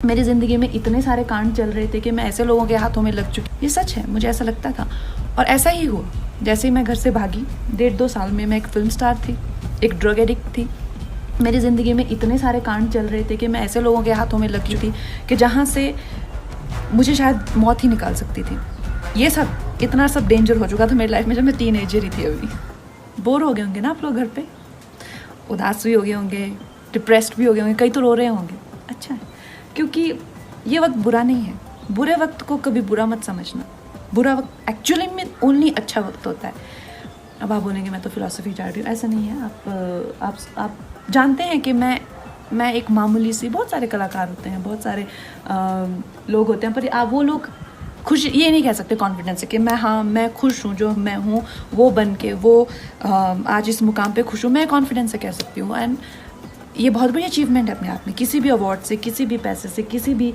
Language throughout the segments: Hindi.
मेरी ज़िंदगी में इतने सारे कांड चल रहे थे कि मैं ऐसे लोगों के हाथों में लग चुकी। ये सच है, मुझे ऐसा लगता था। और ऐसा ही हुआ। जैसे ही मैं घर से भागी, 1.5-2 साल में मैं एक फिल्म स्टार थी, एक ड्रग एडिक्ट थी। मेरी ज़िंदगी में इतने सारे कांड चल रहे थे कि मैं ऐसे लोगों के हाथों में लग चुकी कि जहाँ से मुझे शायद मौत ही निकाल सकती थी। ये सब इतना सब डेंजर हो चुका था मेरी लाइफ में जब मैं टीनेजर ही थी। अभी बोर हो गए होंगे ना आप लोग घर पे, उदास भी हो गए होंगे, डिप्रेस्ड भी हो गए होंगे, कई तो रो रहे होंगे। अच्छा है, क्योंकि ये वक्त बुरा नहीं है। बुरे वक्त को कभी बुरा मत समझना। बुरा वक्त एक्चुअली में ओनली अच्छा वक्त होता है। अब आप बोलेंगे मैं तो फिलॉसफी चाह रही हूँ, ऐसा नहीं है। आप जानते हैं कि मैं एक मामूली सी, बहुत सारे कलाकार होते हैं, बहुत सारे लोग होते हैं, पर आप वो लोग खुश ये नहीं कह सकते कॉन्फिडेंस से कि मैं खुश हूँ, जो मैं हूँ वो बन के आज इस मुकाम पे खुश हूँ। मैं कॉन्फिडेंस से कह सकती हूँ। एंड ये बहुत बड़ी अचीवमेंट है अपने आप में। किसी भी अवार्ड से, किसी भी पैसे से, किसी भी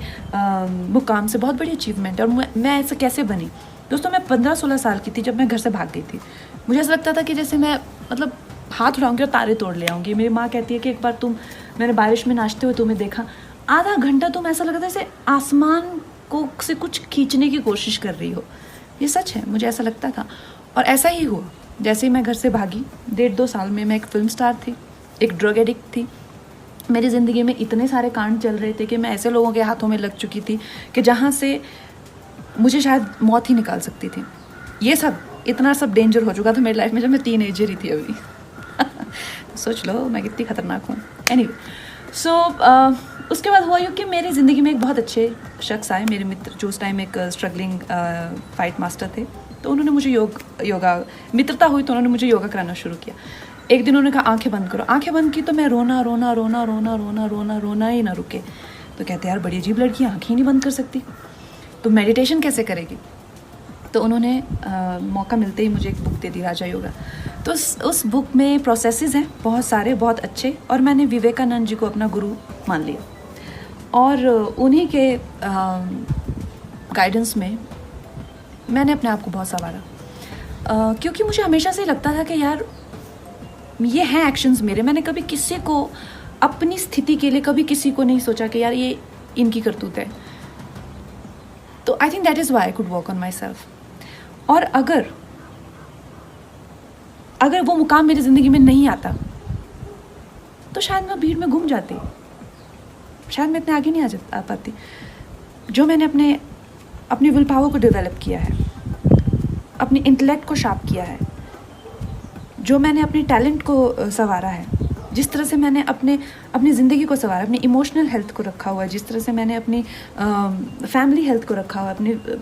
मुकाम से बहुत बड़ी अचीवमेंट है। और मैं ऐसे कैसे बनी दोस्तों? मैं 15-16 साल की थी जब मैं घर से भाग गई थी। मुझे ऐसा लगता था कि जैसे मैं हाथ उठाऊंगी और तारे तोड़ ले आऊँगी। मेरी माँ कहती है कि एक बार मैंने बारिश में नाचते हुए तुम्हें देखा, आधा घंटा तुम ऐसा लगा था जैसे आसमान को से कुछ खींचने की कोशिश कर रही हो। ये सच है, मुझे ऐसा लगता था। और ऐसा ही हुआ। जैसे ही मैं घर से भागी, 1.5-2 साल में मैं एक फिल्म स्टार थी, एक ड्रग एडिक्ट थी। मेरी ज़िंदगी में इतने सारे कांड चल रहे थे कि मैं ऐसे लोगों के हाथों में लग चुकी थी कि जहाँ से मुझे शायद मौत ही निकाल सकती थी। ये सब इतना सब डेंजर हो चुका था मेरी लाइफ में जब मैं टीनेजर ही थी अभी। तो सोच लो मैं कितनी खतरनाक हूँ। एनीवे, सो उसके बाद हुआ यूँ कि मेरी ज़िंदगी में एक बहुत अच्छे शख्स आए, मेरे मित्र, जो उस टाइम एक स्ट्रगलिंग फाइट मास्टर थे। तो उन्होंने मुझे योगा मित्रता हुई तो उन्होंने मुझे योगा कराना शुरू किया। एक दिन उन्होंने कहा आंखें बंद करो। आंखें बंद की तो मैं रोना ही ना रुके। तो कहते यार बड़ी अजीब लड़की, आंखें ही नहीं बंद कर सकती, तो मेडिटेशन कैसे करेगी? तो उन्होंने मौका मिलते ही मुझे एक बुक दे दी, राजा योगा। तो उस बुक में प्रोसेसेस हैं बहुत सारे, बहुत अच्छे। और मैंने विवेकानंद जी को अपना गुरु मान लिया। और उन्हीं के गाइडेंस में मैंने अपने आप को बहुत संवारा। क्योंकि मुझे हमेशा से लगता था कि यार ये हैं एक्शंस मेरे। मैंने कभी किसी को अपनी स्थिति के लिए कभी किसी को नहीं सोचा कि यार ये इनकी करतूत है। तो I think that is why I could work on my self. और अगर वो मुकाम मेरी ज़िंदगी में नहीं आता तो शायद मैं भीड़ में घूम जाती, शायद मैं इतने आगे नहीं आ पाती। जो मैंने अपनी विल पावर को डेवलप किया है, अपनी इंटेलेक्ट को शार्प किया है, जो मैंने अपने टैलेंट को संवारा है, जिस तरह से मैंने अपनी ज़िंदगी को संवारा, अपनी इमोशनल हेल्थ को रखा हुआ है, जिस तरह से मैंने अपनी फैमिली हेल्थ को रखा हुआ,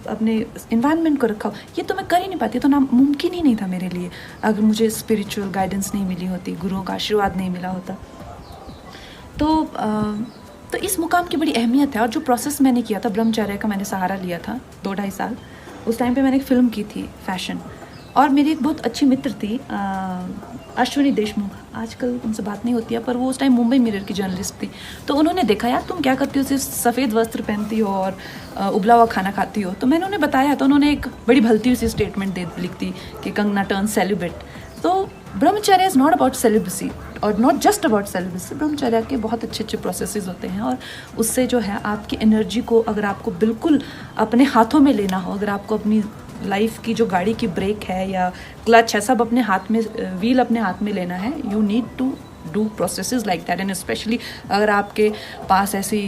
अपने इन्वायरमेंट को रखा हुआ, ये तो मैं कर ही नहीं पाती। तो ना मुमकिन ही नहीं था मेरे लिए अगर मुझे स्पिरिचुअल गाइडेंस नहीं मिली होती, गुरुओं का आशीर्वाद नहीं मिला होता। तो इस मुकाम की बड़ी अहमियत है। और जो प्रोसेस मैंने किया था, ब्रह्मचर्य का मैंने सहारा लिया था 2-2.5 साल। उस टाइम पे मैंने एक फ़िल्म की थी, फैशन। और मेरी एक बहुत अच्छी मित्र थी, अश्विनी देशमुख। आजकल उनसे बात नहीं होती है, पर वो उस टाइम मुंबई मिरर की जर्नलिस्ट थी। तो उन्होंने देखा यार तुम क्या करती हो, सिर्फ सफ़ेद वस्त्र पहनती हो और उबला हुआ खाना खाती हो। तो मैंने उन्हें बताया, तो उन्होंने एक बड़ी भलती हुई सी स्टेटमेंट लिख दी कि कंगना टर्न सेलिब्रेट। तो ब्रह्मचर्य इज़ नॉट अबाउट सेलिब्रेसी और नॉट जस्ट अबाउट सेलिब्रेसी। ब्रह्मचर्य के बहुत अच्छे प्रोसेसेस होते हैं। और उससे जो है आपकी एनर्जी को, अगर आपको बिल्कुल अपने हाथों में लेना हो, अगर आपको अपनी लाइफ की जो गाड़ी की ब्रेक है या क्लच है, सब अपने हाथ में, व्हील अपने हाथ में लेना है, you need to do processes like that. And specially अगर आपके पास ऐसी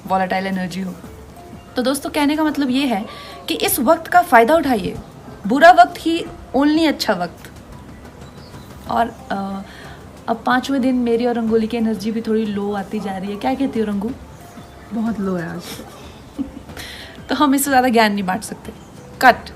वॉलेटाइल एनर्जी हो। तो दोस्तों कहने का मतलब ये है कि इस वक्त का फ़ायदा उठाइए। बुरा वक्त ही ओनली अच्छा वक्त। और अब 5वें दिन मेरी और रंगोली की एनर्जी भी थोड़ी लो आती जा रही है। क्या कहती हो रंगू? बहुत लो है आज। तो हम इससे ज़्यादा ज्ञान नहीं बांट सकते। कट।